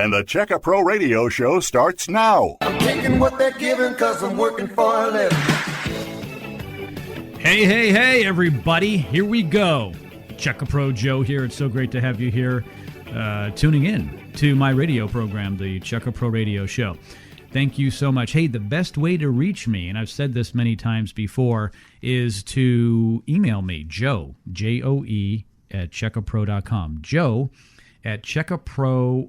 And the Check a Pro Radio Show starts now. I'm taking what they're giving because I'm working for a living. Hey, everybody. Here we go. Check a Pro Joe here. It's so great to have you here tuning in to my radio program, the Check a Pro Radio Show. Thank you so much. Hey, the best way to reach me, and I've said this many times before, is to email me, Joe, Joe, at checkapro.com. Joe at checkapro.com.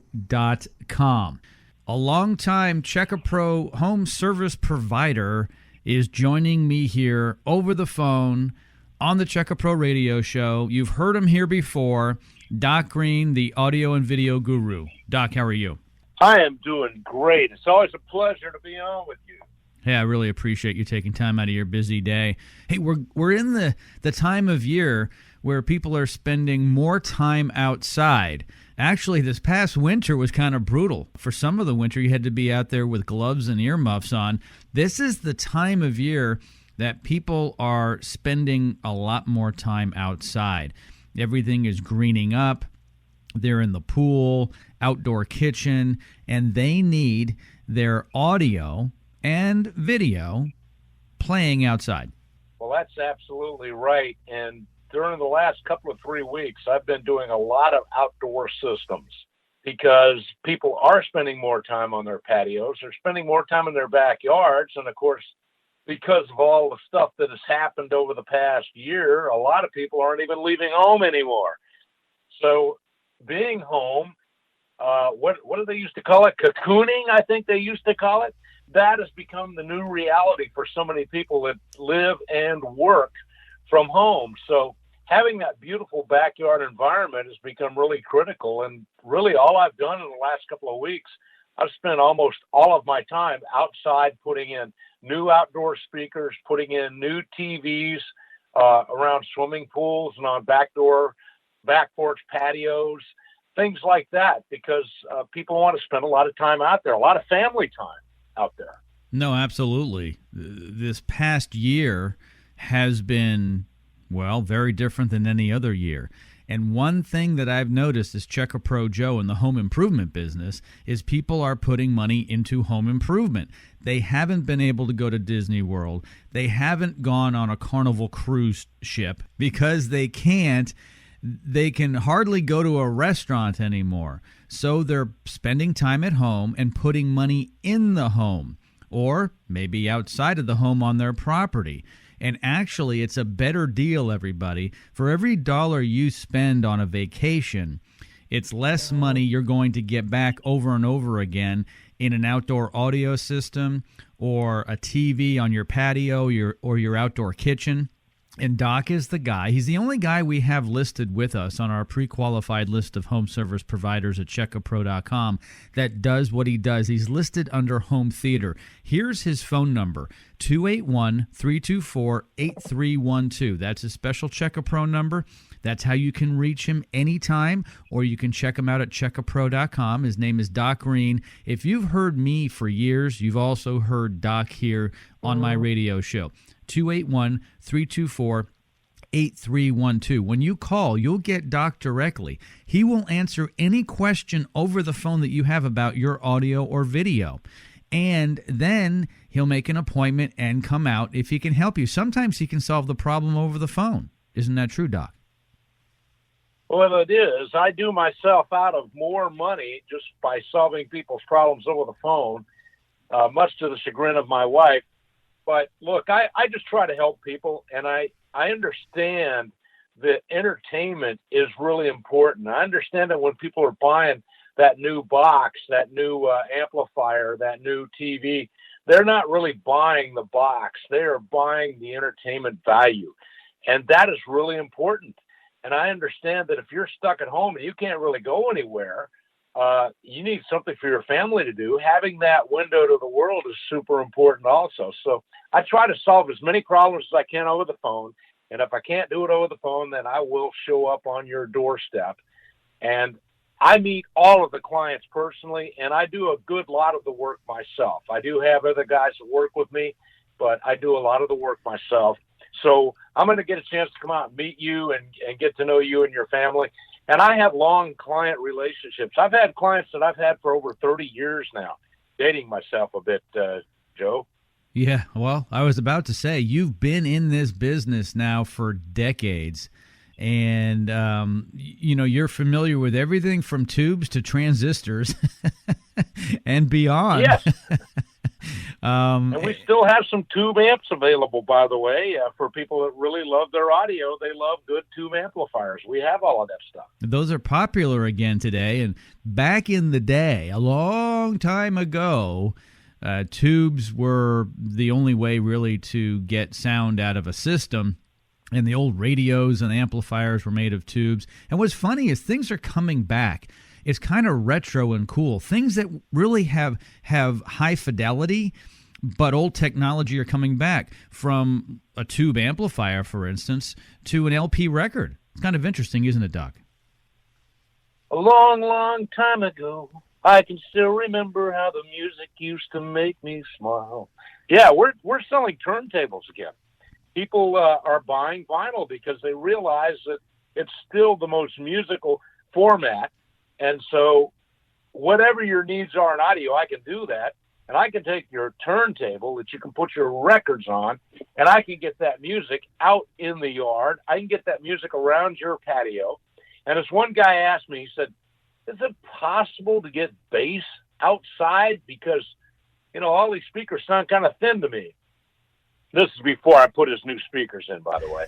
A longtime Checkapro home service provider is joining me here over the phone on the Checkapro Radio Show. You've heard him here before, Doc Green, the audio and video guru. Doc, how are you? I am doing great. It's always a pleasure to be on with you. Hey, I really appreciate you taking time out of your busy day. Hey, we're in the time of year where people are spending more time outside. Actually, this past winter was kind of brutal. For some of the winter, you had to be out there with gloves and earmuffs on. This is the time of year that people are spending a lot more time outside. Everything is greening up. They're in the pool, outdoor kitchen, and they need their audio and video playing outside. Well, that's absolutely right. And during the last couple of 3 weeks, I've been doing a lot of outdoor systems because people are spending more time on their patios. They're spending more time in their backyards. And, of course, because of all the stuff that has happened over the past year, a lot of people aren't even leaving home anymore. So being home, what do they used to call it? Cocooning, I think they used to call it. That has become the new reality for so many people that live and work from home. So having that beautiful backyard environment has become really critical. And really all I've done in the last couple of weeks, I've spent almost all of my time outside putting in new outdoor speakers, putting in new TVs around swimming pools and on back porch patios, things like that, because people want to spend a lot of time out there, a lot of family time out there. No, absolutely. This past year has been, well, very different than any other year. And one thing that I've noticed as Check a Pro Joe in the home improvement business is people are putting money into home improvement. They haven't been able to go to Disney World. They haven't gone on a Carnival cruise ship because they can't. They can hardly go to a restaurant anymore. So they're spending time at home and putting money in the home or maybe outside of the home on their property. And actually, it's a better deal, everybody. For every dollar you spend on a vacation, it's less money you're going to get back over and over again in an outdoor audio system or a TV on your patio or your outdoor kitchen. And Doc is the guy. He's the only guy we have listed with us on our pre-qualified list of home service providers at checkapro.com that does what he does. He's listed under home theater. Here's his phone number, 281-324-8312. That's his special Checkapro number. That's how you can reach him anytime, or you can check him out at checkapro.com. His name is Doc Green. If you've heard me for years, you've also heard Doc here on my radio show. 281-324-8312. When you call, you'll get Doc directly. He will answer any question over the phone that you have about your audio or video. And then he'll make an appointment and come out if he can help you. Sometimes he can solve the problem over the phone. Isn't that true, Doc? Well, it is. I do myself out of more money just by solving people's problems over the phone, much to the chagrin of my wife. But look, I just try to help people, and I understand that entertainment is really important. I understand that when people are buying that new box, that new amplifier, that new TV, they're not really buying the box. They are buying the entertainment value, and that is really important. And I understand that if you're stuck at home and you can't really go anywhere, you need something for your family to do. Having that window to the world is super important also. So I try to solve as many problems as I can over the phone. And if I can't do it over the phone, then I will show up on your doorstep. And I meet all of the clients personally, and I do a good lot of the work myself. I do have other guys that work with me, but I do a lot of the work myself. So I'm going to get a chance to come out and meet you and get to know you and your family. And I have long client relationships. I've had clients that I've had for over 30 years now, dating myself a bit, Joe. Yeah, well, I was about to say, you've been in this business now for decades, and you're familiar with everything from tubes to transistors and beyond. Yes. And we still have some tube amps available, by the way, for people that really love their audio. They love good tube amplifiers. We have all of that stuff. Those are popular again today. And back in the day, a long time ago, tubes were the only way really to get sound out of a system. And the old radios and amplifiers were made of tubes. And what's funny is things are coming back. It's kind of retro and cool. Things that really have high fidelity, but old technology are coming back, from a tube amplifier, for instance, to an LP record. It's kind of interesting, isn't it, Doc? A long, long time ago, I can still remember how the music used to make me smile. Yeah, we're selling turntables again. People are buying vinyl because they realize that it's still the most musical format. And so whatever your needs are in audio, I can do that. And I can take your turntable that you can put your records on, and I can get that music out in the yard. I can get that music around your patio. And as one guy asked me, he said, is it possible to get bass outside? Because, all these speakers sound kind of thin to me. This is before I put his new speakers in, by the way.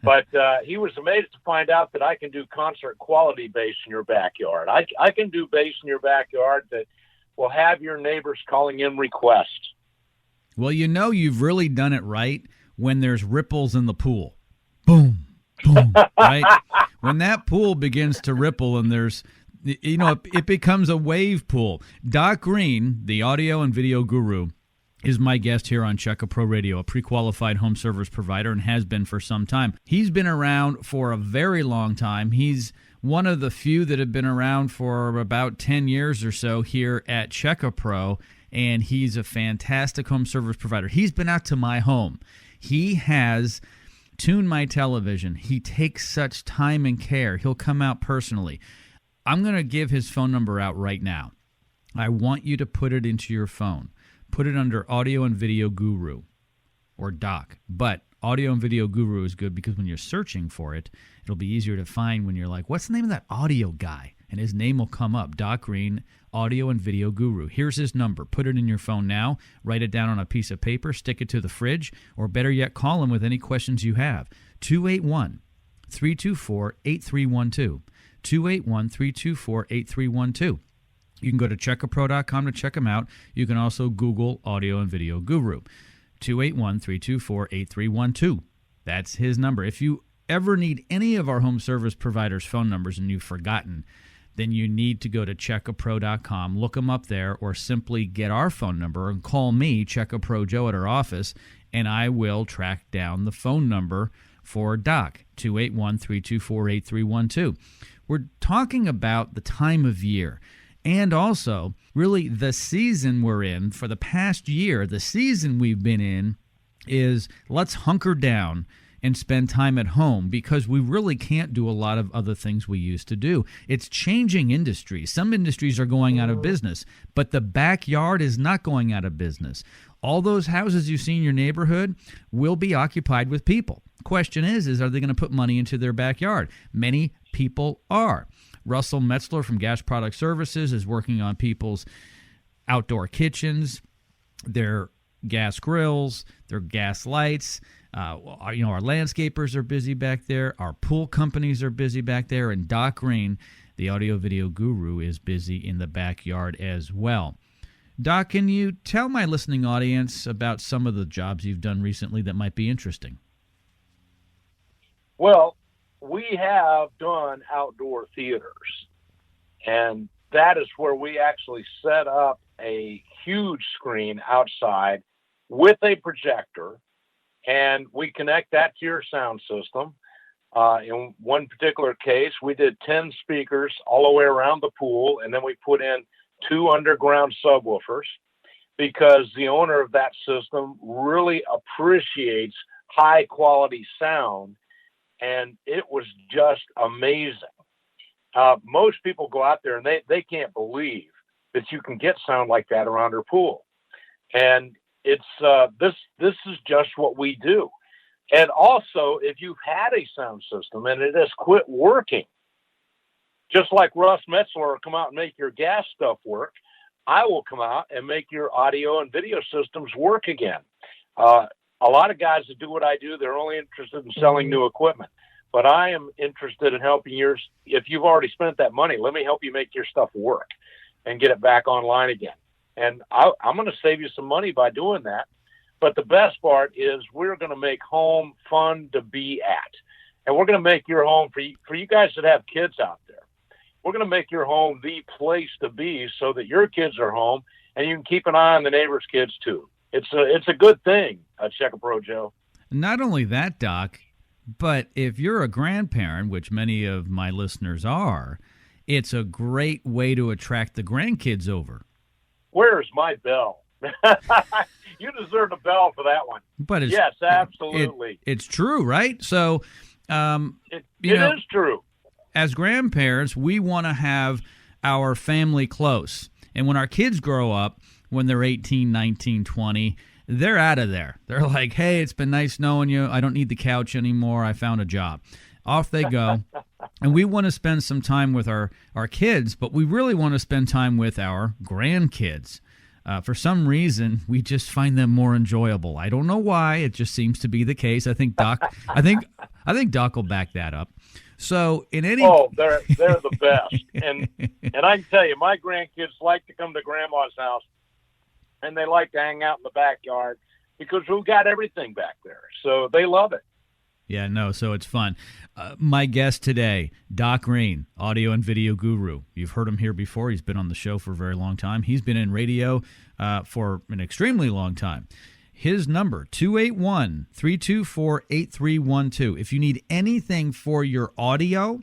But he was amazed to find out that I can do concert quality bass in your backyard. I can do bass in your backyard that will have your neighbors calling in requests. Well, you've really done it right when there's ripples in the pool. Boom, boom, right? When that pool begins to ripple and there's, it becomes a wave pool. Doc Green, the audio and video guru, is my guest here on Check A Pro Radio, a pre-qualified home service provider, and has been for some time. He's been around for a very long time. He's one of the few that have been around for about 10 years or so here at Check A Pro, and he's a fantastic home service provider. He's been out to my home. He has tuned my television. He takes such time and care. He'll come out personally. I'm going to give his phone number out right now. I want you to put it into your phone. Put it under Audio and Video Guru or Doc. But Audio and Video Guru is good because when you're searching for it, it'll be easier to find when you're like, what's the name of that audio guy? And his name will come up, Doc Green, Audio and Video Guru. Here's his number. Put it in your phone now. Write it down on a piece of paper. Stick it to the fridge. Or better yet, call him with any questions you have. 281-324-8312. 281-324-8312. You can go to checkapro.com to check him out. You can also Google Audio and Video Guru. 281-324-8312. That's his number. If you ever need any of our home service providers' phone numbers and you've forgotten, then you need to go to checkapro.com, look them up there, or simply get our phone number and call me, Checkapro Joe, at our office, and I will track down the phone number for Doc, 281-324-8312. We're talking about the time of year. And also, really, the season we're in for the past year, the season we've been in is let's hunker down and spend time at home because we really can't do a lot of other things we used to do. It's changing industries. Some industries are going out of business, but the backyard is not going out of business. All those houses you see in your neighborhood will be occupied with people. Question is are they going to put money into their backyard? Many people are. Russell Metzler from Gas Product Services is working on people's outdoor kitchens, their gas grills, their gas lights. Our landscapers are busy back there. Our pool companies are busy back there. And Doc Green, the audio video guru, is busy in the backyard as well. Doc, can you tell my listening audience about some of the jobs you've done recently that might be interesting? Well, we have done outdoor theaters, and that is where we actually set up a huge screen outside with a projector, and we connect that to your sound system. In one particular case, we did 10 speakers all the way around the pool, and then we put in 2 underground subwoofers because the owner of that system really appreciates high quality sound. And it was just amazing. Most people go out there and they can't believe that you can get sound like that around their pool. And it's this is just what we do. And also, if you've had a sound system and it has quit working, just like Russ Metzler will come out and make your gas stuff work, I will come out and make your audio and video systems work again. A lot of guys that do what I do, they're only interested in selling new equipment. But I am interested in helping yours. If you've already spent that money, let me help you make your stuff work and get it back online again. And I'm going to save you some money by doing that. But the best part is we're going to make home fun to be at. And we're going to make your home, for you guys that have kids out there, we're going to make your home the place to be so that your kids are home and you can keep an eye on the neighbor's kids too. It's a good thing, Check a Pro Joe. Not only that, Doc, but if you're a grandparent, which many of my listeners are, it's a great way to attract the grandkids over. Where's my bell? You deserve a bell for that one. But yes, absolutely. It's true, right? So it is true. As grandparents, we want to have our family close. And when our kids grow up, when they're 18, 19, 20, they're out of there. They're like, hey, it's been nice knowing you. I don't need the couch anymore. I found a job. Off they go. And we want to spend some time with our kids, but we really want to spend time with our grandkids. For some reason, we just find them more enjoyable. I don't know why. It just seems to be the case. I think Doc Doc will back that up. So they're the best. And I can tell you, my grandkids like to come to Grandma's house, and they like to hang out in the backyard because we've got everything back there. So they love it. Yeah, no, so it's fun. My guest today, Doc Green, audio and video guru. You've heard him here before. He's been on the show for a very long time. He's been in radio for an extremely long time. His number, 281-324-8312. If you need anything for your audio,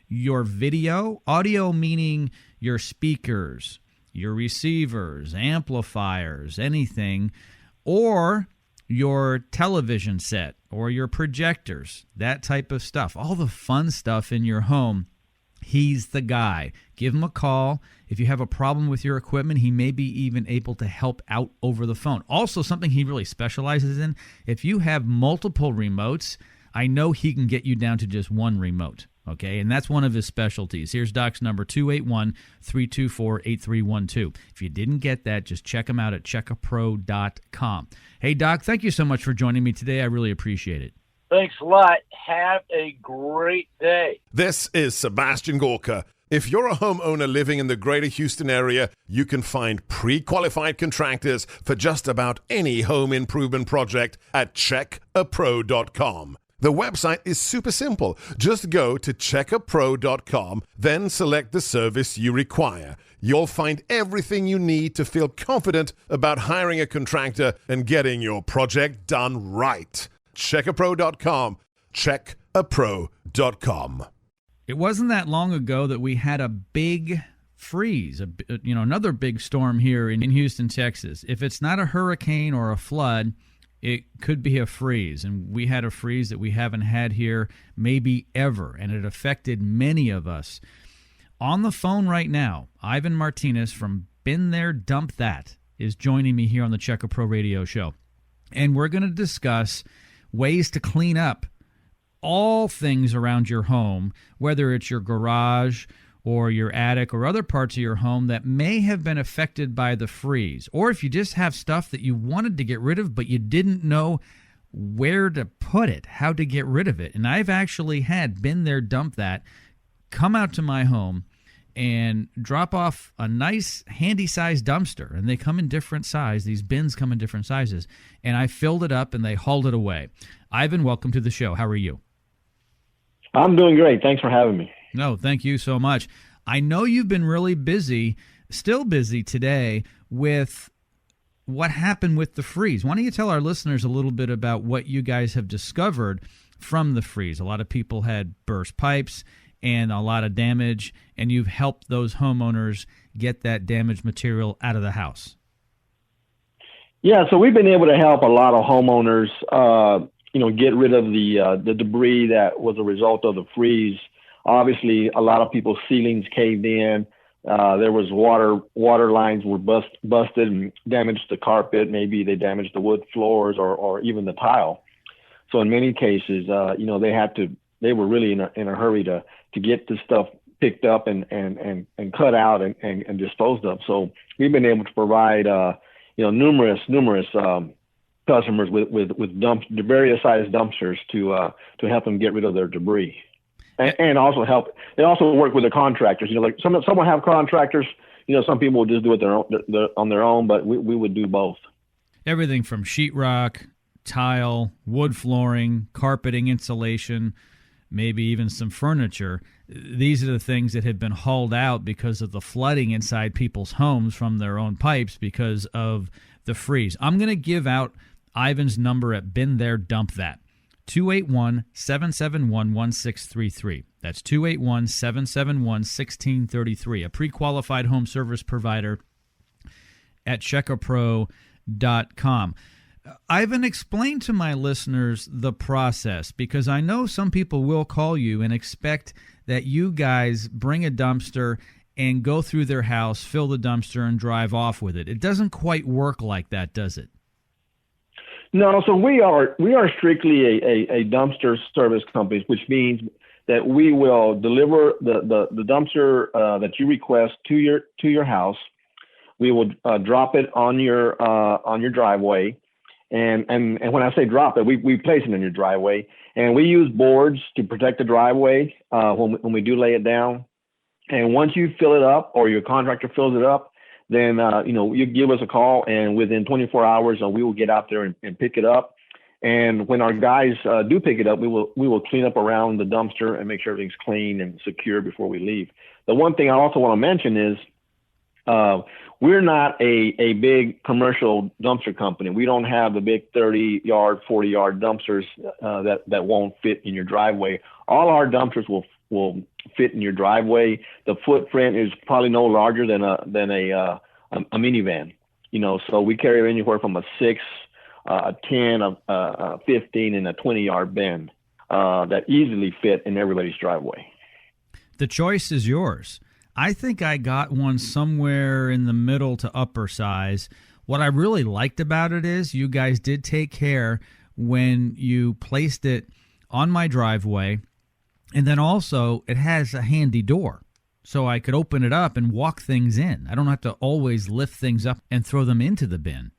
your video, audio meaning your speakers, your receivers, amplifiers, anything, or your television set or your projectors, that type of stuff, all the fun stuff in your home, he's the guy. Give him a call. If you have a problem with your equipment, he may be even able to help out over the phone. Also, something he really specializes in, if you have multiple remotes, I know he can get you down to just one remote. Okay, and that's one of his specialties. Here's Doc's number, 281-324-8312. If you didn't get that, just check him out at checkapro.com. Hey, Doc, thank you so much for joining me today. I really appreciate it. Thanks a lot. Have a great day. This is Sebastian Gorka. If you're a homeowner living in the greater Houston area, you can find pre-qualified contractors for just about any home improvement project at checkapro.com. The website is super simple. Just go to checkapro.com, then select the service you require. You'll find everything you need to feel confident about hiring a contractor and getting your project done right. Checkapro.com. Checkapro.com. It wasn't that long ago that we had a big freeze, another big storm here in Houston, Texas. If it's not a hurricane or a flood, it could be a freeze, and we had a freeze that we haven't had here maybe ever, and it affected many of us. On the phone right now, Ivan Martinez from Been There, Dump That is joining me here on the Check a Pro Radio Show, and we're going to discuss ways to clean up all things around your home, whether it's your garage or your attic or other parts of your home that may have been affected by the freeze. Or if you just have stuff that you wanted to get rid of, but you didn't know where to put it, how to get rid of it. And I've actually had Been There, Dump That come out to my home and drop off a nice handy-sized dumpster. And they come in different size. These bins come in different sizes. And I filled it up and they hauled it away. Ivan, welcome to the show. How are you? I'm doing great. Thanks for having me. No, thank you so much. I know you've been really busy, still busy today, with what happened with the freeze. Why don't you tell our listeners a little bit about what you guys have discovered from the freeze? A lot of people had burst pipes and a lot of damage, and you've helped those homeowners get that damaged material out of the house. Yeah, so we've been able to help a lot of homeowners, get rid of the debris that was a result of the freeze. Obviously, a lot of people's ceilings caved in. There was water lines were busted and damaged the carpet. Maybe they damaged the wood floors or even the tile. So in many cases, they were really in a hurry to get this stuff picked up and cut out and disposed of. So we've been able to provide, numerous customers with various sized dumpsters to help them get rid of their debris. And also help. They also work with the contractors. Like some will have contractors. Some people will just do it on their own, but we would do both. Everything from sheetrock, tile, wood flooring, carpeting, insulation, maybe even some furniture. These are the things that have been hauled out because of the flooding inside people's homes from their own pipes because of the freeze. I'm going to give out Ivan's number at Been There, Dump That. 281-771-1633. That's 281-771-1633. A pre-qualified home service provider at checkapro.com. Ivan, explain to my listeners the process, because I know some people will call you and expect that you guys bring a dumpster and go through their house, fill the dumpster, and drive off with it. It doesn't quite work like that, does it? No, so we are strictly a dumpster service company, which means that we will deliver the dumpster that you request to your house. We will drop it on your driveway, and when I say drop it, we place it in your driveway, and we use boards to protect the driveway when we do lay it down. And once you fill it up, or your contractor fills it up, then you give us a call, and within 24 hours, we will get out there and pick it up. And when our guys do pick it up, we will clean up around the dumpster and make sure everything's clean and secure before we leave. The one thing I also want to mention is we're not a big commercial dumpster company. We don't have the big 30-yard, 40-yard dumpsters that won't fit in your driveway. All our dumpsters will fit in your driveway. The footprint is probably no larger than a minivan. So we carry anywhere from a 6, a 10, a 15, and a 20-yard bin that easily fit in everybody's driveway. The choice is yours. I think I got one somewhere in the middle to upper size. What I really liked about it is you guys did take care when you placed it on my driveway. And then also, it has a handy door, so I could open it up and walk things in. I don't have to always lift things up and throw them into the bin.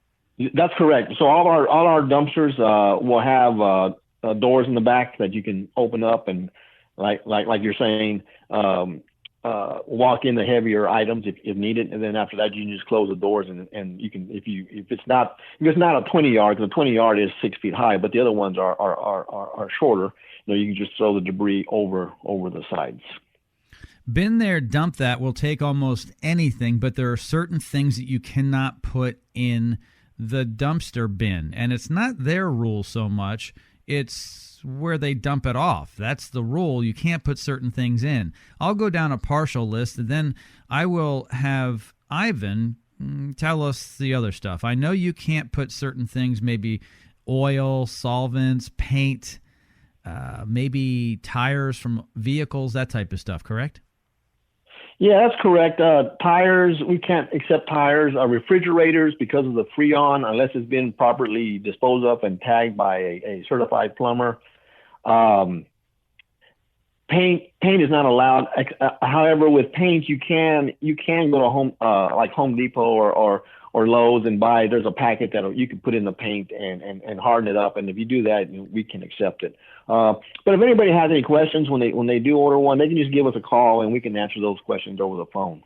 That's correct. So all our dumpsters will have doors in the back that you can open up and, like you're saying, walk in the heavier items if needed. And then after that, you can just close the doors and you can if it's not a 20-yard, because the 20-yard is 6 feet high, but the other ones are shorter. You can just throw the debris over the sides. Been There, Dump That will take almost anything, but there are certain things that you cannot put in the dumpster bin. And it's not their rule so much. It's where they dump it off. That's the rule. You can't put certain things in. I'll go down a partial list, and then I will have Ivan tell us the other stuff. I know you can't put certain things, maybe oil, solvents, paint, maybe tires from vehicles, that type of stuff, correct? Yeah, that's correct. Tires, we can't accept tires. Refrigerators, because of the Freon, unless it's been properly disposed of and tagged by a certified plumber. Paint is not allowed. However, with paint, you can go to Home Depot or Lowe's and buy. There's a packet that you can put in the paint and harden it up. And if you do that, we can accept it. But if anybody has any questions when they do order one, they can just give us a call and we can answer those questions over the phone.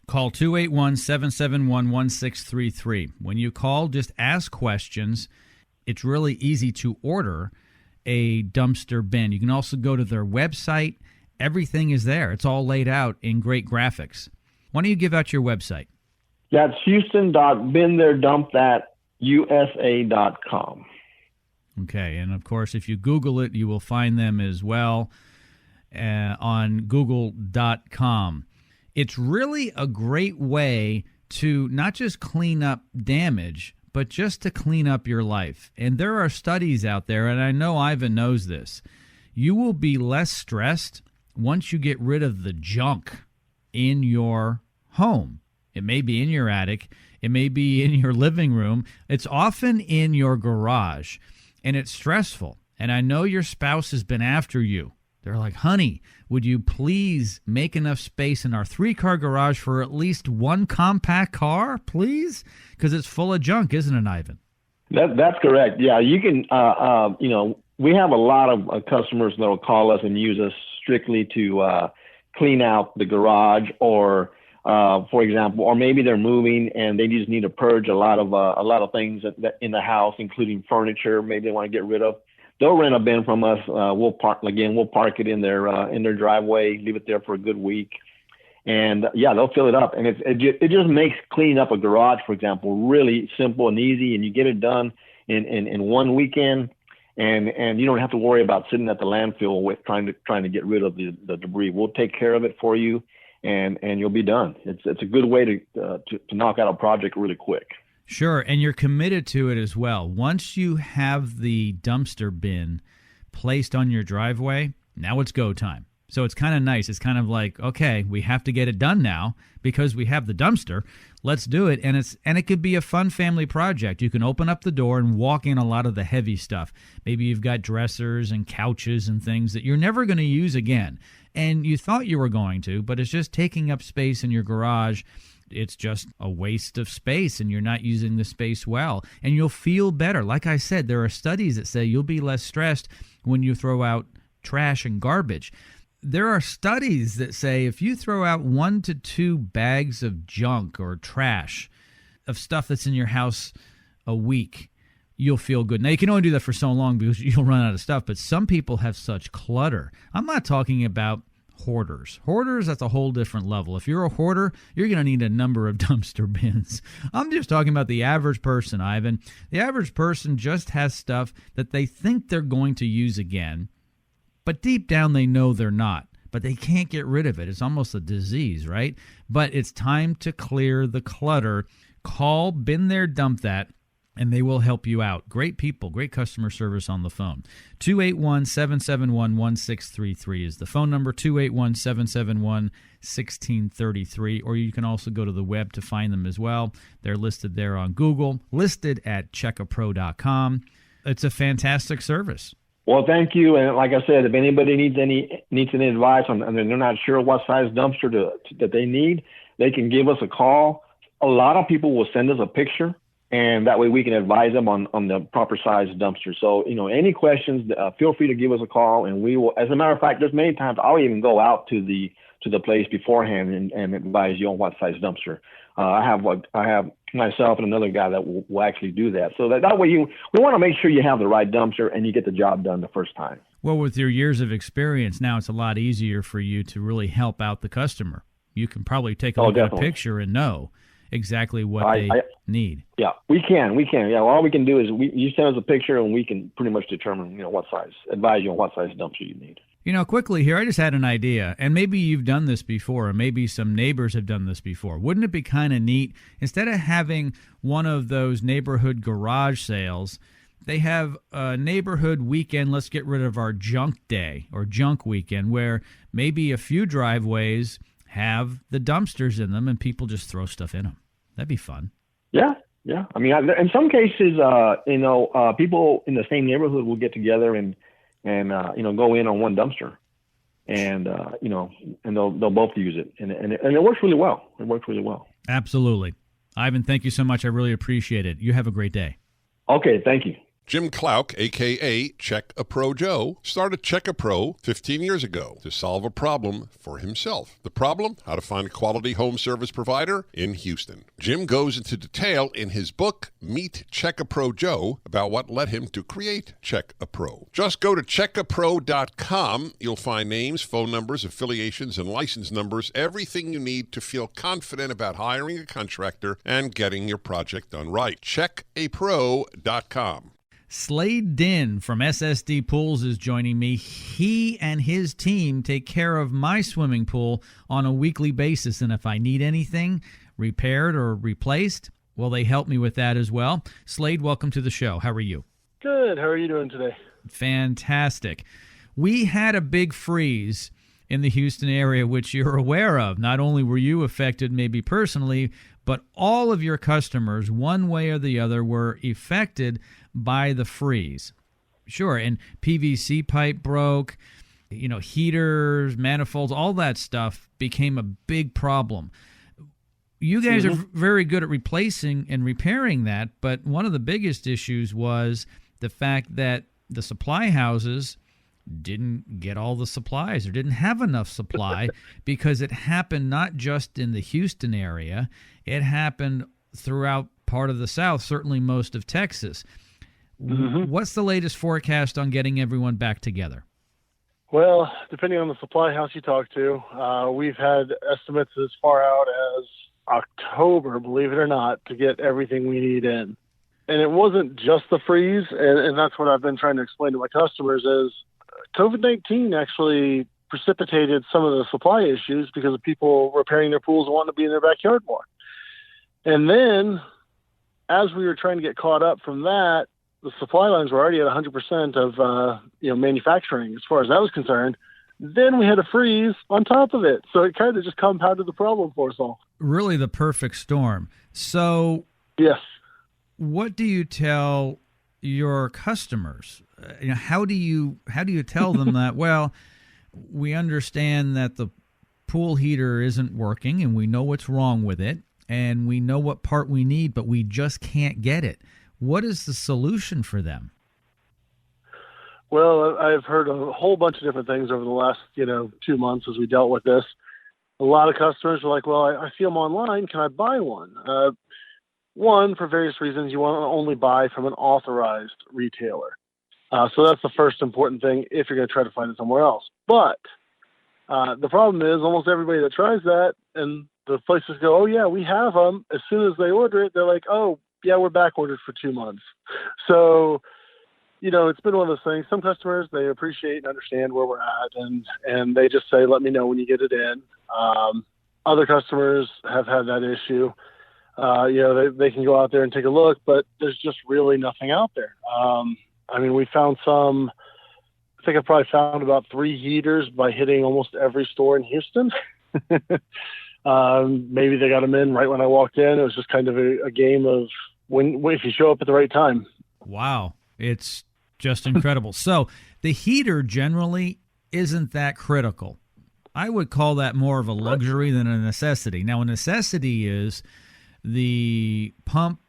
Call 281-771-1633. When you call, just ask questions. It's really easy to order a dumpster bin. You can also go to their website. Everything is there. It's all laid out in great graphics. Why don't you give out your website? That's houston.beentheredumpthatUSA.com. Okay, and of course, if you Google it, you will find them as well on google.com. It's really a great way to not just clean up damage, but just to clean up your life. And there are studies out there, and I know Ivan knows this. You will be less stressed once you get rid of the junk in your home, it may be in your attic, it may be in your living room, it's often in your garage, and it's stressful. And I know your spouse has been after you. They're like, honey, would you please make enough space in our 3-car garage for at least one compact car, please? Because it's full of junk, isn't it, Ivan? That's correct. Yeah, you can, we have a lot of customers that will call us and use us strictly to clean out the garage, or, for example, or maybe they're moving and they just need to purge a lot of things that in the house, including furniture. Maybe they want to get rid of. They'll rent a bin from us. We'll park it in their driveway, leave it there for a good week, and they'll fill it up. And it just makes cleaning up a garage, for example, really simple and easy. And you get it done in one weekend, and you don't have to worry about sitting at the landfill with trying to get rid of the debris. We'll take care of it for you, and you'll be done. It's a good way to knock out a project really quick. Sure, and you're committed to it as well. Once you have the dumpster bin placed on your driveway, now it's go time. So it's kind of nice. It's kind of like, okay, we have to get it done now because we have the dumpster. Let's do it. And it could be a fun family project. You can open up the door and walk in a lot of the heavy stuff. Maybe you've got dressers and couches and things that you're never going to use again. And you thought you were going to, but it's just taking up space in your garage. It's just a waste of space, and you're not using the space well. And you'll feel better. Like I said, there are studies that say you'll be less stressed when you throw out trash and garbage. There are studies that say if you throw out 1 to 2 bags of junk or trash, of stuff that's in your house a week, you'll feel good. Now, you can only do that for so long because you'll run out of stuff, but some people have such clutter. I'm not talking about hoarders. Hoarders, that's a whole different level. If you're a hoarder, you're going to need a number of dumpster bins. I'm just talking about the average person, Ivan. The average person just has stuff that they think they're going to use again, but deep down they know they're not. But they can't get rid of it. It's almost a disease, right? But it's time to clear the clutter. Call Been There, Dump That, and they will help you out. Great people, great customer service on the phone. 281-771-1633 is the phone number, 281-771-1633. Or you can also go to the web to find them as well. They're listed there on Google, listed at checkapro.com. It's a fantastic service. Well, thank you. And like I said, if anybody needs any advice on, and they're not sure what size dumpster that they need, they can give us a call. A lot of people will send us a picture, and that way we can advise them on the proper size dumpster. So, any questions, feel free to give us a call, and we will. As a matter of fact, there's many times I'll even go out to the place beforehand and advise you on what size dumpster. I have myself and another guy that will actually do that. So that way we want to make sure you have the right dumpster and you get the job done the first time. Well, with your years of experience now, it's a lot easier for you to really help out the customer. You can probably take a look at a picture and know exactly what they need. Yeah, we can. Yeah, all we can do is you send us a picture and we can pretty much determine, what size, advise you on what size dumpster you need. Quickly here, I just had an idea, and maybe you've done this before, or maybe some neighbors have done this before. Wouldn't it be kind of neat, instead of having one of those neighborhood garage sales, they have a neighborhood weekend, let's get rid of our junk day, or junk weekend, where maybe a few driveways have the dumpsters in them and people just throw stuff in them. That'd be fun. Yeah. I mean, in some cases, people in the same neighborhood will get together and go in on one dumpster, and they'll both use it, and it works really well. Absolutely. Ivan, thank you so much. I really appreciate it. You have a great day. Okay, thank you. Jim Clouk, a.k.a. Check a Pro Joe, started Check a Pro 15 years ago to solve a problem for himself. The problem? How to find a quality home service provider in Houston. Jim goes into detail in his book, Meet Check a Pro Joe, about what led him to create Check a Pro. Just go to checkapro.com. You'll find names, phone numbers, affiliations, and license numbers, everything you need to feel confident about hiring a contractor and getting your project done right. Checkapro.com. Slade Dinn from SSD Pools is joining me. He and his team take care of my swimming pool on a weekly basis, and if I need anything repaired or replaced, well, they help me with that as well. Slade, welcome to the show. How are you? Good. How are you doing today? Fantastic. We had a big freeze in the Houston area, which you're aware of. Not only were you affected maybe personally, but all of your customers, one way or the other, were affected by the freeze. Sure, and PVC pipe broke, heaters, manifolds, all that stuff became a big problem. You guys are very good at replacing and repairing that, but one of the biggest issues was the fact that the supply houses didn't get all the supplies or didn't have enough supply because it happened not just in the Houston area, it happened throughout part of the South, certainly most of Texas. What's the latest forecast on getting everyone back together? Well, depending on the supply house you talk to, we've had estimates as far out as October, believe it or not, to get everything we need in. And it wasn't just the freeze, and that's what I've been trying to explain to my customers is COVID-19 actually precipitated some of the supply issues because of people repairing their pools and wanting to be in their backyard more. And then as we were trying to get caught up from that, the supply lines were already at 100% of manufacturing as far as that was concerned. Then we had a freeze on top of it. So it kind of just compounded the problem for us all. Really the perfect storm. So yes. What do you tell your customers? How do you tell them that, well, we understand that the pool heater isn't working and we know what's wrong with it and we know what part we need, but we just can't get it. What is the solution for them? Well, I've heard a whole bunch of different things over the last, 2 months as we dealt with this. A lot of customers were like, well, I see them online. Can I buy one? One, for various reasons, you want to only buy from an authorized retailer. So that's the first important thing if you're going to try to find it somewhere else. But the problem is almost everybody that tries that and the places go, oh, yeah, we have them. As soon as they order it, they're like, oh, yeah, we're back ordered for 2 months. So, it's been one of those things. Some customers, they appreciate and understand where we're at, and they just say, let me know when you get it in. Other customers have had that issue. They can go out there and take a look, but there's just really nothing out there. We found some, I think I probably found about 3 heaters by hitting almost every store in Houston. Maybe they got them in right when I walked in. It was just kind of a game of when if you show up at the right time. Wow. It's just incredible. So the heater generally isn't that critical. I would call that more of a luxury than a necessity. Now, a necessity is the pump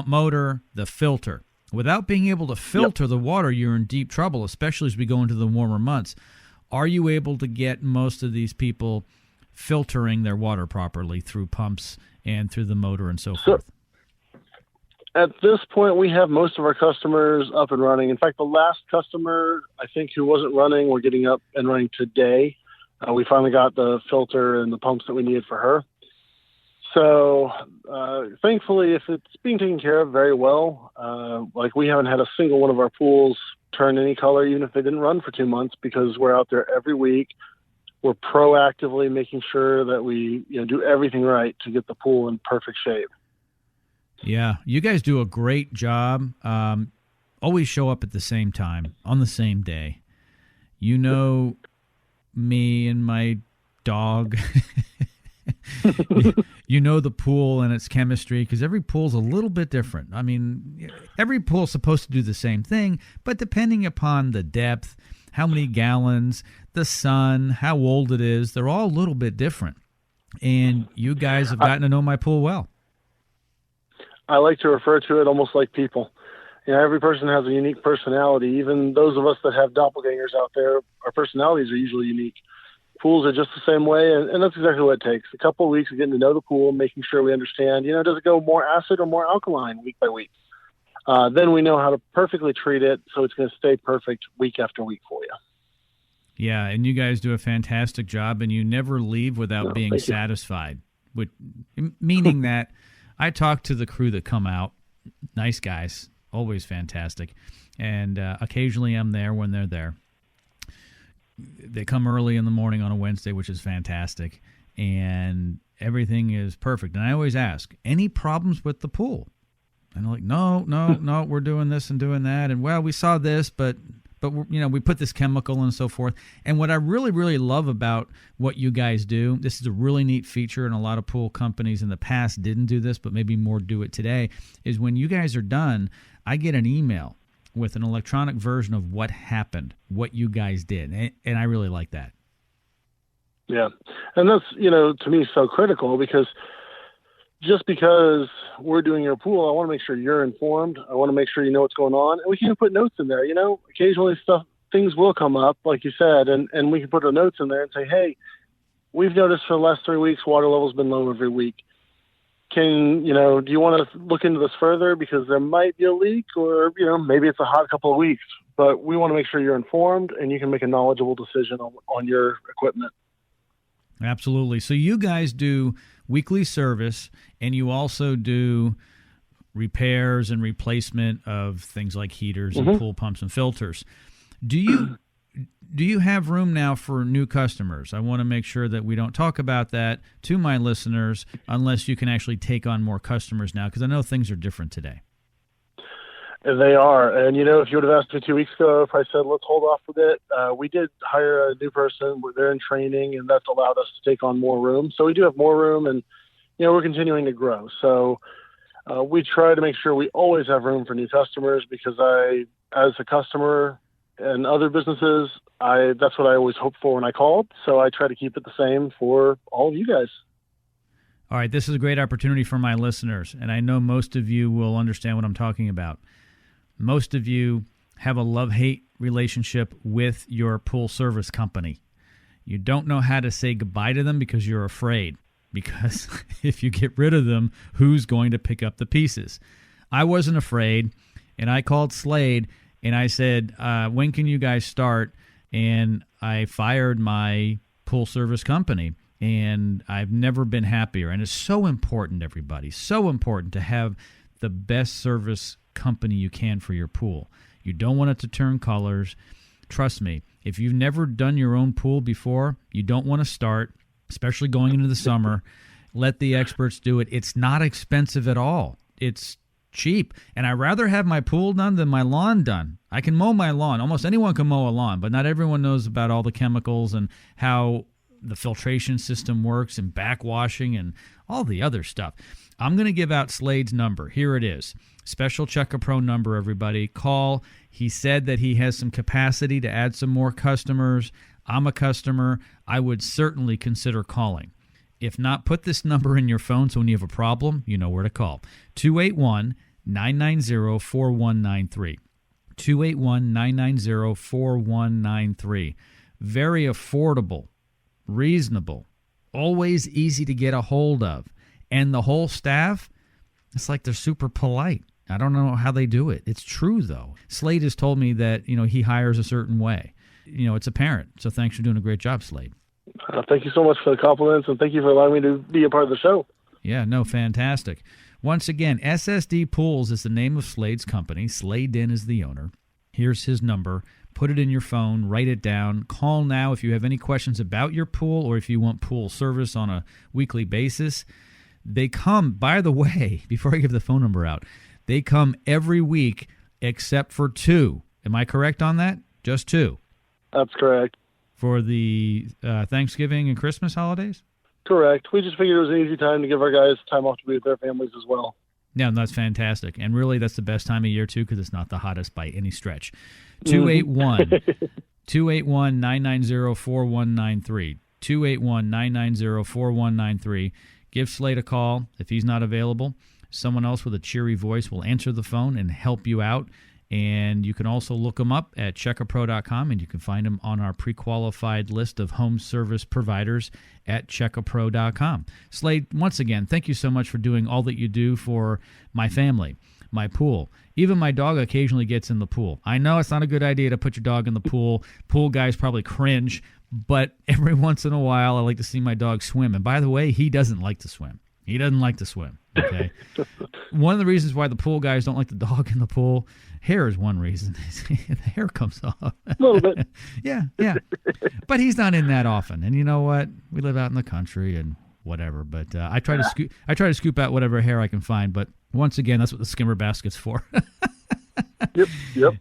motor, the filter. Without being able to filter the water, you're in deep trouble, especially as we go into the warmer months. Are you able to get most of these people filtering their water properly through pumps and through the motor and so forth? At this point, we have most of our customers up and running. In fact, the last customer, I think, who wasn't running, we're getting up and running today. We finally got the filter and the pumps that we needed for her. So, thankfully, if it's being taken care of very well, we haven't had a single one of our pools turn any color, even if they didn't run for 2 months, because we're out there every week. We're proactively making sure that we do everything right to get the pool in perfect shape. Yeah, you guys do a great job. Always show up at the same time, on the same day. Me and my dog. You know the pool and its chemistry, because every pool's a little bit different. Every pool's supposed to do the same thing, but depending upon the depth, how many gallons, the sun, how old it is, they're all a little bit different. And you guys have gotten to know my pool well. I like to refer to it almost like people. Every person has a unique personality. Even those of us that have doppelgangers out there, our personalities are usually unique. Pools are just the same way, and that's exactly what it takes. A couple of weeks of getting to know the pool, making sure we understand, does it go more acid or more alkaline week by week? Then we know how to perfectly treat it so it's going to stay perfect week after week for you. Yeah, and you guys do a fantastic job, and you never leave without being satisfied, meaning that I talk to the crew that come out, nice guys, always fantastic, and occasionally I'm there when they're there. They come early in the morning on a Wednesday, which is fantastic, and everything is perfect. And I always ask, any problems with the pool? And they're like, no, we're doing this and doing that. And, well, we saw this, but but we put this chemical and so forth. And what I really, really love about what you guys do, this is a really neat feature, and a lot of pool companies in the past didn't do this, but maybe more do it today, is when you guys are done, I get an email with an electronic version of what happened, what you guys did. And I really like that. Yeah. And that's, to me, so critical, because just because we're doing your pool, I want to make sure you're informed. I want to make sure you know what's going on. And we can put notes in there. Occasionally things will come up, like you said, and we can put our notes in there and say, hey, we've noticed for the last 3 weeks, water level's been low every week. Do you want to look into this further, because there might be a leak, or, maybe it's a hot couple of weeks, but we want to make sure you're informed and you can make a knowledgeable decision on your equipment. Absolutely. So you guys do weekly service, and you also do repairs and replacement of things like heaters and pool pumps and filters. Do you have room now for new customers? I want to make sure that we don't talk about that to my listeners unless you can actually take on more customers now, because I know things are different today. They are. And, if you would have asked me 2 weeks ago, if I said, let's hold off a bit, we did hire a new person. They're in training, and that's allowed us to take on more room. So we do have more room, and, we're continuing to grow. So we try to make sure we always have room for new customers, because as a customer and other businesses, that's what I always hoped for when I called. So I try to keep it the same for all of you guys. All right, this is a great opportunity for my listeners, and I know most of you will understand what I'm talking about. Most of you have a love-hate relationship with your pool service company. You don't know how to say goodbye to them because you're afraid. Because if you get rid of them, who's going to pick up the pieces? I wasn't afraid, and I called Slade, and I said, when can you guys start? And I fired my pool service company, and I've never been happier. And it's so important, everybody, so important to have the best service company you can for your pool. You don't want it to turn colors. Trust me, if you've never done your own pool before, you don't want to start, especially going into the summer. Let the experts do it. It's not expensive at all. It's cheap. And I'd rather have my pool done than my lawn done. I can mow my lawn. Almost anyone can mow a lawn, but not everyone knows about all the chemicals and how the filtration system works and backwashing and all the other stuff. I'm going to give out Slade's number. Here it is. Special Checker Pro number, everybody. Call. He said that he has some capacity to add some more customers. I'm a customer. I would certainly consider calling. If not, put this number in your phone so when you have a problem, you know where to call. 281-990-4193. 281-990-4193. Very affordable, reasonable, always easy to get a hold of. And the whole staff, it's like they're super polite. I don't know how they do it. It's true, though. Slade has told me that, he hires a certain way. It's apparent. So thanks for doing a great job, Slade. Thank you so much for the compliments, and thank you for allowing me to be a part of the show. Yeah, no, fantastic. Once again, SSD Pools is the name of Slade's company. Slade Din is the owner. Here's his number. Put it in your phone. Write it down. Call now if you have any questions about your pool or if you want pool service on a weekly basis. They come, by the way, before I give the phone number out, they come every week except for 2. Am I correct on that? Just 2? That's correct. For the Thanksgiving and Christmas holidays? Correct. We just figured it was an easy time to give our guys time off to be with their families as well. Yeah, that's fantastic. And really, that's the best time of year, too, because it's not the hottest by any stretch. 281-990-4193. 281-990-4193. Give Slade a call if he's not available. Someone else with a cheery voice will answer the phone and help you out. And you can also look them up at checkapro.com, and you can find them on our pre-qualified list of home service providers at checkapro.com. Slade, once again, thank you so much for doing all that you do for my family, my pool. Even my dog occasionally gets in the pool. I know it's not a good idea to put your dog in the pool. Pool guys probably cringe, but every once in a while I like to see my dog swim. And by the way, he doesn't like to swim. He doesn't like to swim, okay? One of the reasons why the pool guys don't like the dog in the pool, hair is one reason. The hair comes off. A little bit. Yeah. But he's not in that often. And you know what? We live out in the country and whatever. But I try to scoop out whatever hair I can find. But once again, that's what the skimmer basket's for. Yep.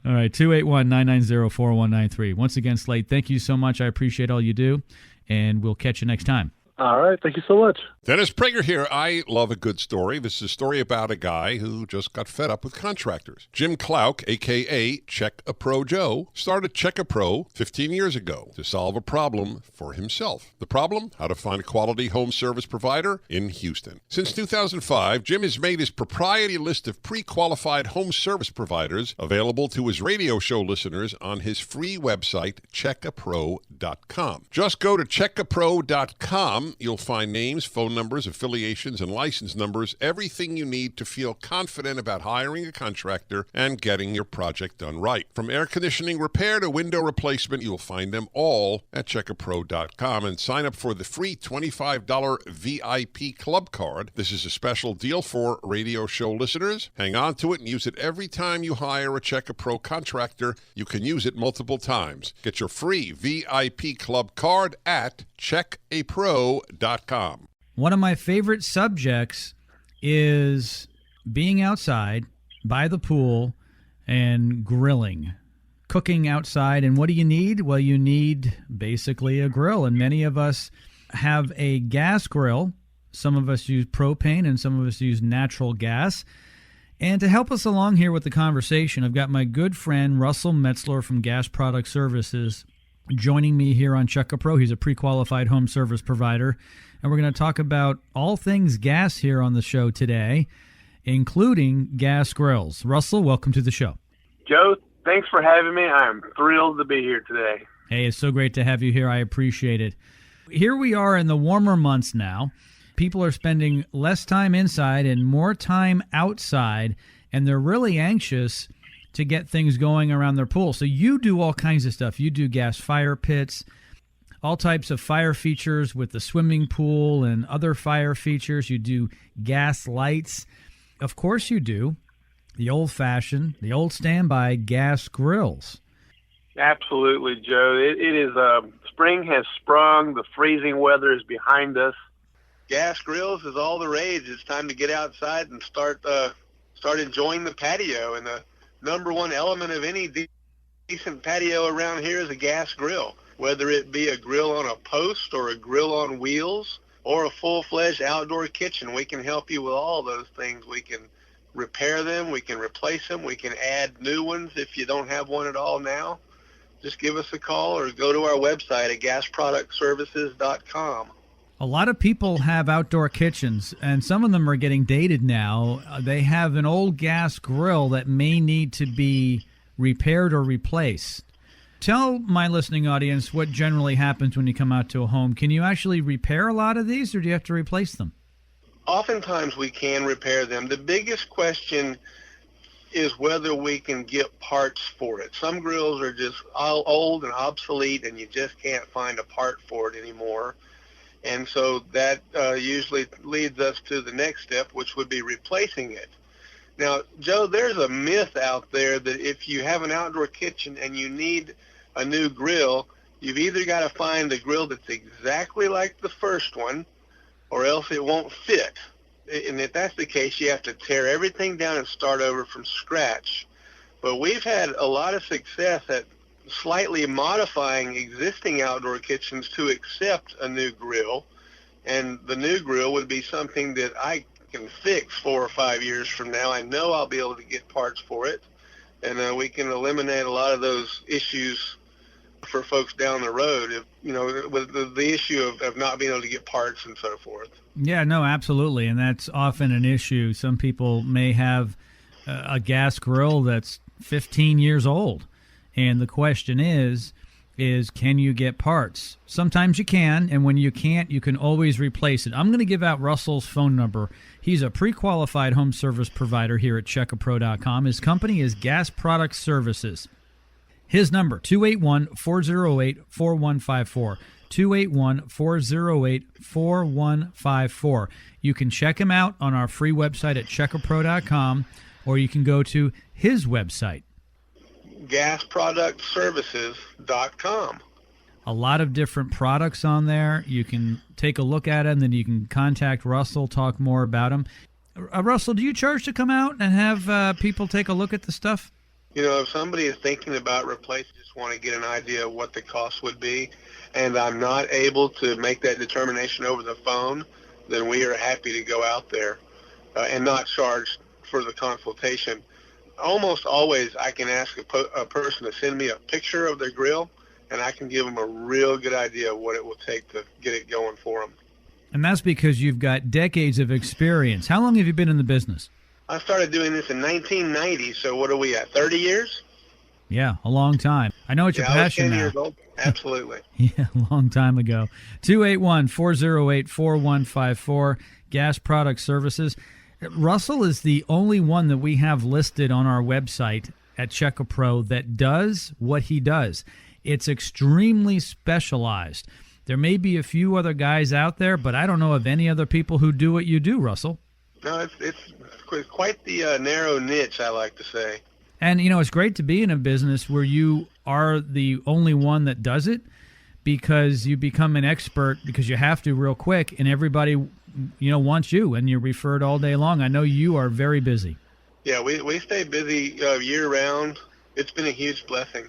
All right, 281-990-4193. Once again, Slade, thank you so much. I appreciate all you do, and we'll catch you next time. All right. Thank you so much. Dennis Prager here. I love a good story. This is a story about a guy who just got fed up with contractors. Jim Clouk, a.k.a. Check-A-Pro Joe, started Check-A-Pro 15 years ago to solve a problem for himself. The problem? How to find a quality home service provider in Houston. Since 2005, Jim has made his proprietary list of pre-qualified home service providers available to his radio show listeners on his free website, checkapro.com. Just go to checkapro.com. You'll find names, phone numbers, affiliations, and license numbers, everything you need to feel confident about hiring a contractor and getting your project done right. From air conditioning repair to window replacement, you'll find them all at checkapro.com, and sign up for the free $25 VIP club card. This is a special deal for radio show listeners. Hang on to it and use it every time you hire a Check-A-Pro contractor. You can use it multiple times. Get your free VIP club card at checkapro.com. One of my favorite subjects is being outside by the pool and grilling, cooking outside. And what do you need? Well, you need basically a grill. And many of us have a gas grill. Some of us use propane and some of us use natural gas. And to help us along here with the conversation, I've got my good friend Russell Metzler from Gas Product Services joining me here on Check-A-Pro. He's a pre-qualified home service provider, and we're going to talk about all things gas here on the show today, including gas grills. Russell, welcome to the show. Joe, thanks for having me. I'm thrilled to be here today. Hey, it's so great to have you here. I appreciate it. Here we are in the warmer months now. People are spending less time inside and more time outside, and they're really anxious to get things going around their pool. So you do all kinds of stuff. You do gas fire pits, all types of fire features with the swimming pool and other fire features. You do gas lights. Of course you do the old-fashioned, the old standby gas grills. Absolutely, Joe. It is spring has sprung. The freezing weather is behind us. Gas grills is all the rage. It's time to get outside and start enjoying the patio. And the number one element of any decent patio around here is a gas grill, whether it be a grill on a post or a grill on wheels or a full-fledged outdoor kitchen. We can help you with all those things. We can repair them. We can replace them. We can add new ones if you don't have one at all now. Just give us a call or go to our website at gasproductservices.com. A lot of people have outdoor kitchens, and some of them are getting dated now. They have an old gas grill that may need to be repaired or replaced. Tell my listening audience what generally happens when you come out to a home. Can you actually repair a lot of these, or do you have to replace them? Oftentimes we can repair them. The biggest question is whether we can get parts for it. Some grills are just all old and obsolete, and you just can't find a part for it anymore. And so that usually leads us to the next step, which would be replacing it. Now, Joe, there's a myth out there that if you have an outdoor kitchen and you need a new grill, you've either got to find a grill that's exactly like the first one, or else it won't fit. And if that's the case, you have to tear everything down and start over from scratch. But we've had a lot of success at slightly modifying existing outdoor kitchens to accept a new grill, and the new grill would be something that I can fix 4 or 5 years from now. I know I'll be able to get parts for it, and we can eliminate a lot of those issues for folks down the road, if, with the issue of not being able to get parts and so forth. Yeah, no, absolutely, and that's often an issue. Some people may have a gas grill that's 15 years old. And the question is can you get parts? Sometimes you can, and when you can't, you can always replace it. I'm going to give out Russell's phone number. He's a pre-qualified home service provider here at checkapro.com. His company is Gas Product Services. His number, 281-408-4154. 281-408-4154. You can check him out on our free website at checkapro.com, or you can go to his website, gasproductservices.com. A lot of different products on there. You can take a look at them, then you can contact Russell, talk more about them. Russell, do you charge to come out and have people take a look at the stuff? If somebody is thinking about replacing, just want to get an idea of what the cost would be, and I'm not able to make that determination over the phone, then we are happy to go out there and not charge for the consultation. Almost always I can ask a person to send me a picture of their grill, and I can give them a real good idea of what it will take to get it going for them. And that's because you've got decades of experience. How long have you been in the business? I started doing this in 1990, so what are we at, 30 years? Yeah, a long time. I know it's your passion now. I was 10 years old. Absolutely. Yeah, a long time ago. 281-408-4154, Gas Product Services. Russell is the only one that we have listed on our website at Check-A-Pro that does what he does. It's extremely specialized. There may be a few other guys out there, but I don't know of any other people who do what you do, Russell. No, it's quite the narrow niche, I like to say. And, it's great to be in a business where you are the only one that does it, because you become an expert because you have to real quick, and everybody, wants you, and you're referred all day long. I know you are very busy. Yeah, we stay busy year-round. It's been a huge blessing.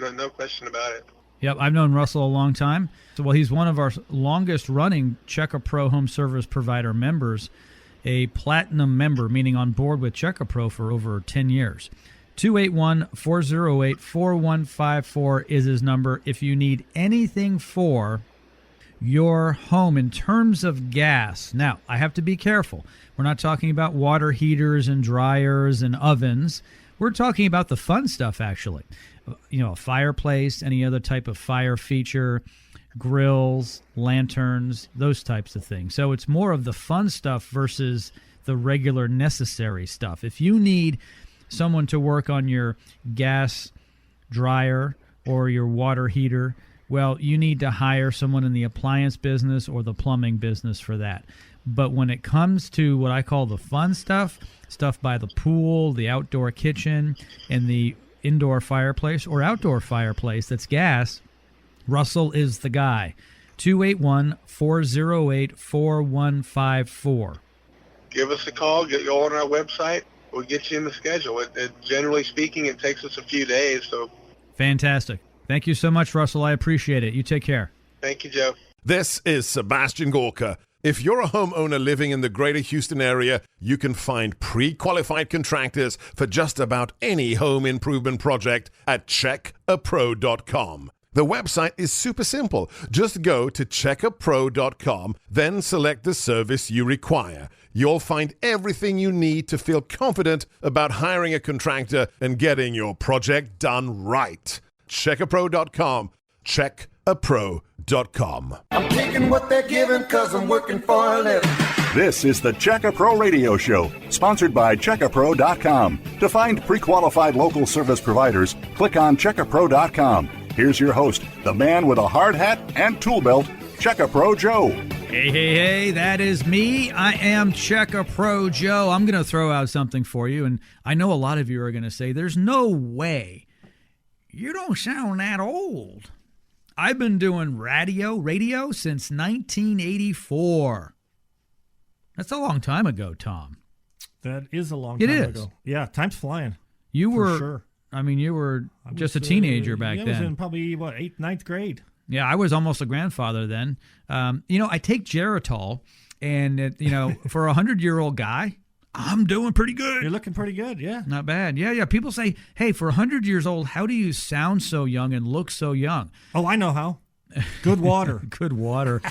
No question about it. Yep, I've known Russell a long time. So, he's one of our longest-running Check-A-Pro home service provider members, a platinum member, meaning on board with Check-A-Pro for over 10 years. 281-408-4154 is his number. If you need anything for your home in terms of gas. Now, I have to be careful. We're not talking about water heaters and dryers and ovens. We're talking about the fun stuff, actually. A fireplace, any other type of fire feature, grills, lanterns, those types of things. So it's more of the fun stuff versus the regular necessary stuff. If you need someone to work on your gas dryer or your water heater, well, you need to hire someone in the appliance business or the plumbing business for that. But when it comes to what I call the fun stuff by the pool, the outdoor kitchen, and the indoor fireplace or outdoor fireplace that's gas, Russell is the guy. 281-408-4154. Give us a call. Go on our website. We'll get you in the schedule. Generally speaking, it takes us a few days. So, fantastic. Thank you so much, Russell. I appreciate it. You take care. Thank you, Joe. This is Sebastian Gorka. If you're a homeowner living in the greater Houston area, you can find pre-qualified contractors for just about any home improvement project at checkapro.com. The website is super simple. Just go to checkapro.com, then select the service you require. You'll find everything you need to feel confident about hiring a contractor and getting your project done right. Checkapro.com. Checkapro.com. I'm taking what they're giving because I'm working for a living. This is the Check-A-Pro Radio Show, sponsored by checkapro.com. To find pre-qualified local service providers, click on checkapro.com. Here's your host, the man with a hard hat and tool belt, Check-A-Pro Joe. Hey, that is me. I am Check-A-Pro Joe. I'm going to throw out something for you, and I know a lot of you are going to say, there's no way. You don't sound that old. I've been doing radio since 1984. That's a long time ago, Tom. That is a long time ago. Yeah, time's flying. You were, sure. You were just a teenager back then. I was in probably, 8th, 9th grade. Yeah, I was almost a grandfather then. I take Geritol, and, for a 100-year-old guy, I'm doing pretty good. You're looking pretty good, yeah. Not bad. Yeah. People say, hey, for 100 years old, how do you sound so young and look so young? Oh, I know how. Good water. Good water.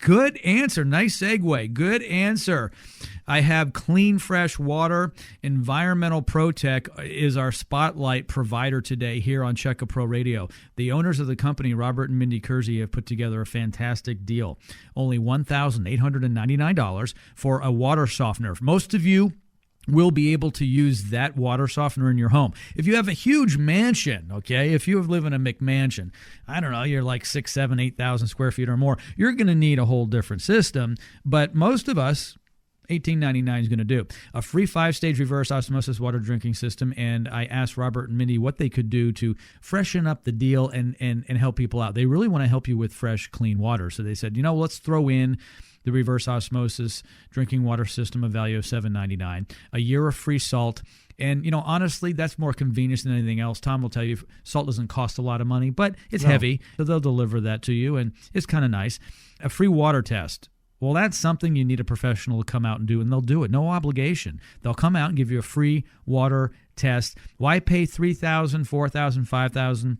Good answer. Nice segue. Good answer. I have clean, fresh water. Environmental Protec is our spotlight provider today here on Check-A-Pro Radio. The owners of the company, Robert and Mindy Kersey, have put together a fantastic deal. Only $1,899 for a water softener. Most of you will be able to use that water softener in your home. If you have a huge mansion, okay, if you live in a McMansion, I don't know, you're like 6, 7, 8,000 square feet or more, you're going to need a whole different system. But most of us, $18.99 is going to do. A free 5-stage reverse osmosis water drinking system, and I asked Robert and Mindy what they could do to freshen up the deal and help people out. They really want to help you with fresh, clean water. So they said, let's throw in the reverse osmosis drinking water system, a value of $7.99, a year of free salt, And, honestly, that's more convenience than anything else. Tom will tell you salt doesn't cost a lot of money, but it's heavy, so they'll deliver that to you, and it's kind of nice. A free water test. Well, that's something you need a professional to come out and do, and they'll do it. No obligation. They'll come out and give you a free water test. Why pay $3,000, $4,000, $5,000?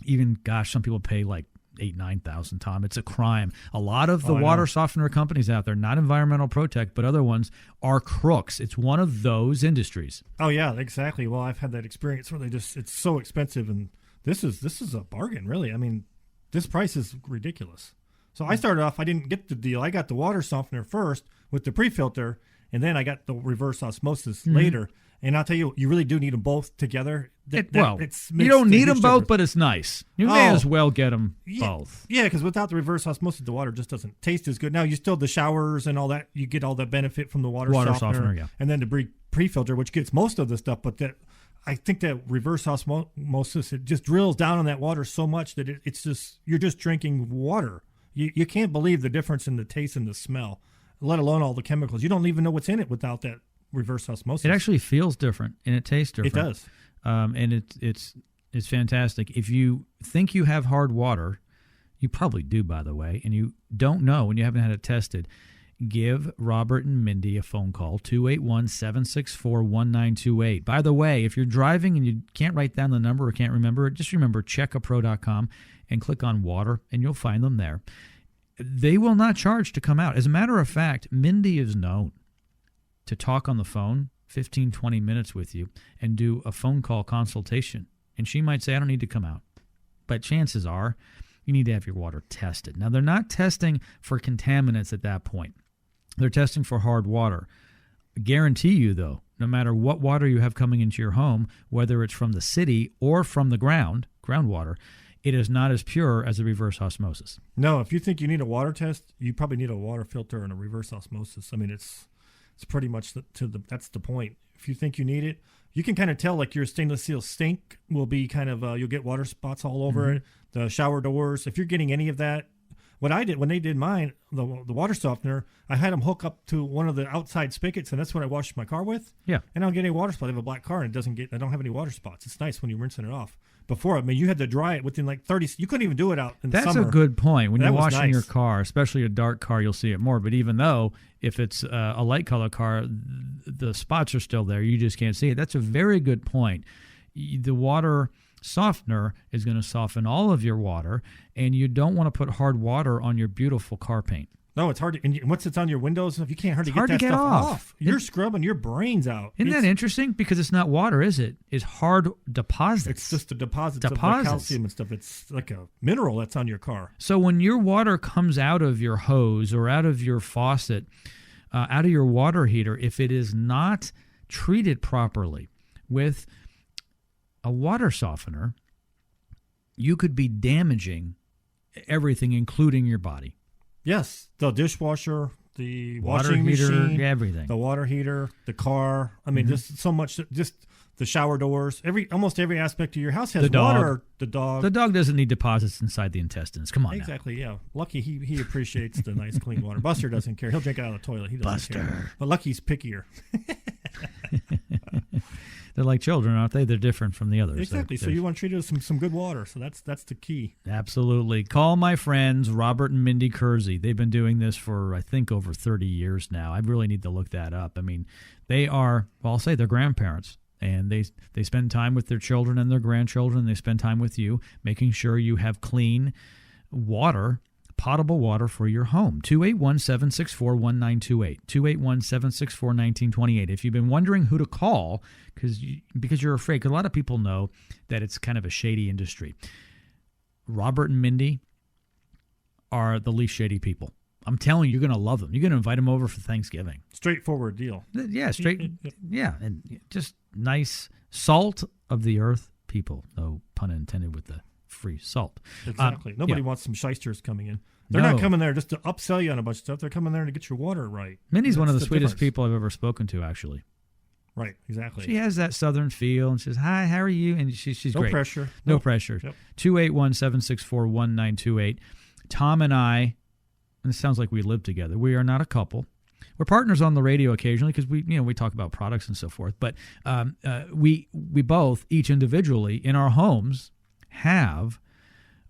Even, some people pay like $8,000, $9,000, Tom. It's a crime. A lot of the water softener companies out there, not Environmental Protect, but other ones, are crooks. It's one of those industries. Oh, yeah, exactly. Well, I've had that experience where it's so expensive, and this is a bargain, really. I mean, this price is ridiculous. So I started off, I didn't get the deal. I got the water softener first with the pre-filter, and then I got the reverse osmosis later. And I'll tell you, you really do need them both together. You don't need them both, but it's nice. You may as well get them both. Yeah, because without the reverse osmosis, the water just doesn't taste as good. Now, you still the showers and all that. You get all the benefit from the water softener. Yeah. And then the pre-filter, which gets most of the stuff. But I think that reverse osmosis, it just drills down on that water so much that it's just you're just drinking water. You can't believe the difference in the taste and the smell, let alone all the chemicals. You don't even know what's in it without that reverse osmosis. It actually feels different, and it tastes different. It does. And it's fantastic. If you think you have hard water, you probably do, by the way, and you don't know and you haven't had it tested, give Robert and Mindy a phone call, 281-764-1928. By the way, if you're driving and you can't write down the number or can't remember it, just remember checkapro.com and click on water, and you'll find them there. They will not charge to come out. As a matter of fact, Mindy is known to talk on the phone 15, 20 minutes with you and do a phone call consultation. And she might say, I don't need to come out. But chances are you need to have your water tested. Now, they're not testing for contaminants at that point. They're testing for hard water. I guarantee you, though, no matter what water you have coming into your home, whether it's from the city or from the groundwater, it is not as pure as a reverse osmosis. No, if you think you need a water test, you probably need a water filter and a reverse osmosis. I mean, it's pretty much that's the point. If you think you need it, you can kind of tell, like your stainless steel sink will be kind of you'll get water spots all over it. The shower doors, if you're getting any of that. What I did when they did mine, the water softener, I had them hook up to one of the outside spigots, and that's what I washed my car with. Yeah, and I don't get any water spots. I have a black car, and I don't have any water spots. It's nice when you're rinsing it off. Before, I mean, you had to dry it within like 30. You couldn't even do it out in the summer. That's a good point. When you're washing your car, especially a dark car, you'll see it more. But even though if it's a light color car, the spots are still there. You just can't see it. That's a very good point. The water softener is going to soften all of your water, and you don't want to put hard water on your beautiful car paint. No, it's hard. And once it's on your windows, if you can't hardly get that stuff off. You're scrubbing your brains out. Isn't that interesting? Because it's not water, is it? It's hard deposits. It's just the deposits of the calcium and stuff. It's like a mineral that's on your car. So when your water comes out of your hose or out of your faucet, out of your water heater, if it is not treated properly with a water softener, you could be damaging everything, including your body. Yes, the dishwasher, the water washing heater, machine, everything. The water heater, the car. I mean, just so much. Just the shower doors. Almost every aspect of your house has water. The dog. The dog doesn't need deposits inside the intestines. Come on, exactly. Yeah, Lucky he appreciates the nice clean water. Buster doesn't care. He'll drink it out of the toilet. He doesn't care. But Lucky's pickier. They're like children, aren't they? They're different from the others. Exactly. So you want to treat it with some good water. So that's the key. Absolutely. Call my friends, Robert and Mindy Kersey. They've been doing this for, I think, over 30 years now. I really need to look that up. I mean, they are, well, I'll say they're grandparents. And they spend time with their children and their grandchildren. They spend time with you, making sure you have clean water, potable water for your home. 281-764-1928. 281-764-1928. If you've been wondering who to call because you're afraid, because a lot of people know that it's kind of a shady industry. Robert and Mindy are the least shady people. I'm telling you, you're going to love them. You're going to invite them over for Thanksgiving. Straightforward deal. Yeah, yeah, and just nice salt of the earth people. No pun intended with the free salt. Exactly. Nobody wants some shysters coming in. They're not coming there just to upsell you on a bunch of stuff. They're coming there to get your water right. Minnie's one of the sweetest people I've ever spoken to, actually. Right, exactly. She has that southern feel and says, hi, how are you? And she's great. No pressure. No pressure. Yep. 281-764-1928. Tom and I, and it sounds like we live together. We are not a couple. we're partners on the radio occasionally because we talk about products and so forth. But we both, each individually in our homes, have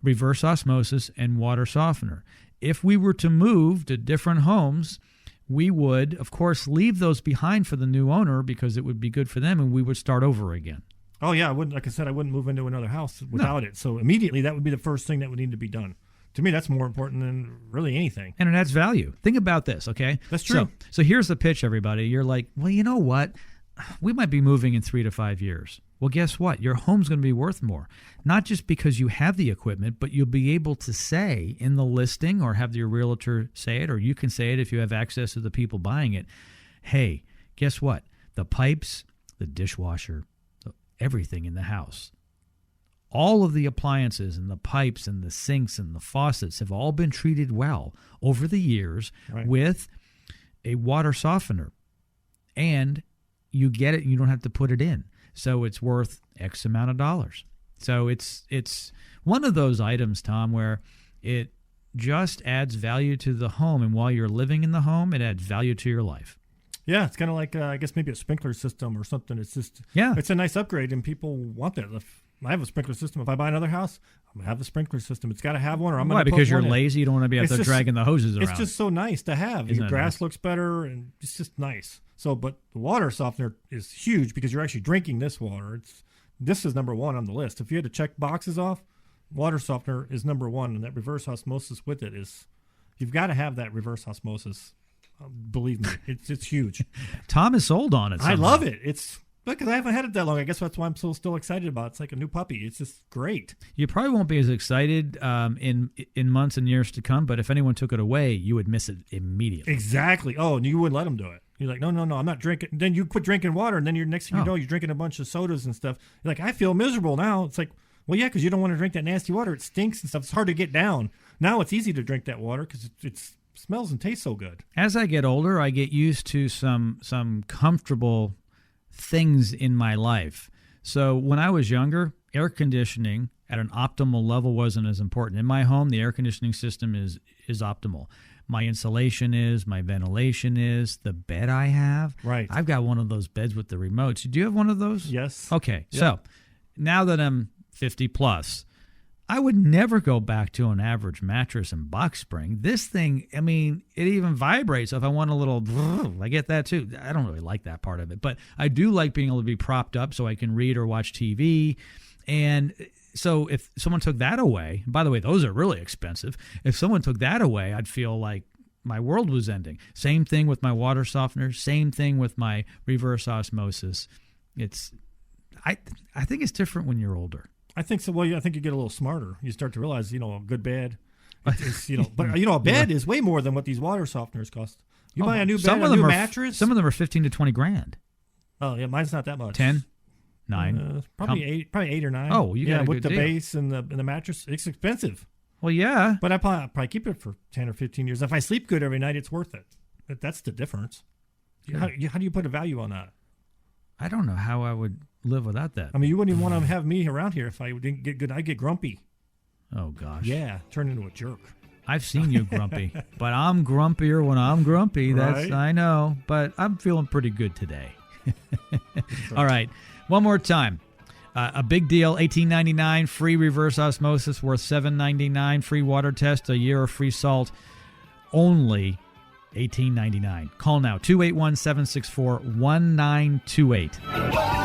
reverse osmosis and water softener. If we were to move to different homes, we would, of course, leave those behind for the new owner because it would be good for them, and we would start over again. Oh yeah, I wouldn't. Like I said, I wouldn't move into another house without it. So immediately, that would be the first thing that would need to be done. To me, that's more important than really anything. And it adds value. Think about this, okay? That's true. So here's the pitch, everybody. You're like, well, you know what? We might be moving in 3 to 5 years. Well, guess what? Your home's going to be worth more. Not just because you have the equipment, but you'll be able to say in the listing or have your realtor say it, or you can say it if you have access to the people buying it. Hey, guess what? The pipes, the dishwasher, everything in the house, all of the appliances and the pipes and the sinks and the faucets have all been treated well over the years with a water softener. And you get it, you don't have to put it in. So it's worth X amount of dollars. So it's one of those items, Tom, where it just adds value to the home. And while you're living in the home, it adds value to your life. Yeah, it's kind of like, I guess maybe a sprinkler system or something. It's just, it's a nice upgrade, and people want that. If I have a sprinkler system. If I buy another house, I'm going to have the sprinkler system. It's got to have one, or I'm going to put one in. Because you're lazy? You don't want to be out there dragging the hoses around. It's just so nice to have. Your grass looks better, and it's just nice. So, but the water softener is huge because you're actually drinking this water. This is number one on the list. If you had to check boxes off, water softener is number one, and that reverse osmosis with it is, you've got to have that reverse osmosis. Believe me, it's huge. Tom is sold on it. I love it. It's because I haven't had it that long. I guess that's why I'm still excited about it. It's like a new puppy. It's just great. You probably won't be as excited in months and years to come, but if anyone took it away, you would miss it immediately. Exactly. Oh, and you wouldn't let them do it. You're like, no, I'm not drinking. Then you quit drinking water, and then you're next thing you know, you're drinking a bunch of sodas and stuff. You're like, I feel miserable now. It's like, well, yeah, because you don't want to drink that nasty water. It stinks and stuff. It's hard to get down. Now it's easy to drink that water because it smells and tastes so good. As I get older, I get used to some comfortable things in my life. So when I was younger, air conditioning at an optimal level wasn't as important. In my home, the air conditioning system is optimal. My insulation is, my ventilation is, the bed I have. Right. I've got one of those beds with the remotes. Do you have one of those? Yes. Okay. Yep. So now that I'm 50 plus, I would never go back to an average mattress and box spring. This thing, I mean, it even vibrates. So if I want a little, I get that too. I don't really like that part of it, but I do like being able to be propped up so I can read or watch TV. And so if someone took that away, by the way, those are really expensive. If someone took that away, I'd feel like my world was ending. Same thing with my water softener. Same thing with my reverse osmosis. I think it's different when you're older. I think so. Well, I think you get a little smarter. You start to realize, a good bed, but a bed is way more than what these water softeners cost. You buy a new bed, a new mattress. Some of them are $15,000 to $20,000. Oh yeah, mine's not that much. 10, 9, probably 8 or 9. Oh, you got a with good the deal. base and the mattress. It's expensive. Well, yeah, but I probably keep it for 10 or 15 years. If I sleep good every night, it's worth it. That's the difference. How do you put a value on that? I don't know how I would live without that. I mean, you wouldn't even want to have me around here if I didn't get good. I'd get grumpy. Oh, gosh. Yeah, turn into a jerk. I've seen you grumpy, but I'm grumpier when I'm grumpy. That's right. I know, but I'm feeling pretty good today. All right, one more time. A big deal, $18.99, free reverse osmosis worth $7.99, free water test, a year of free salt, only $18.99. Call now, 281-764-1928.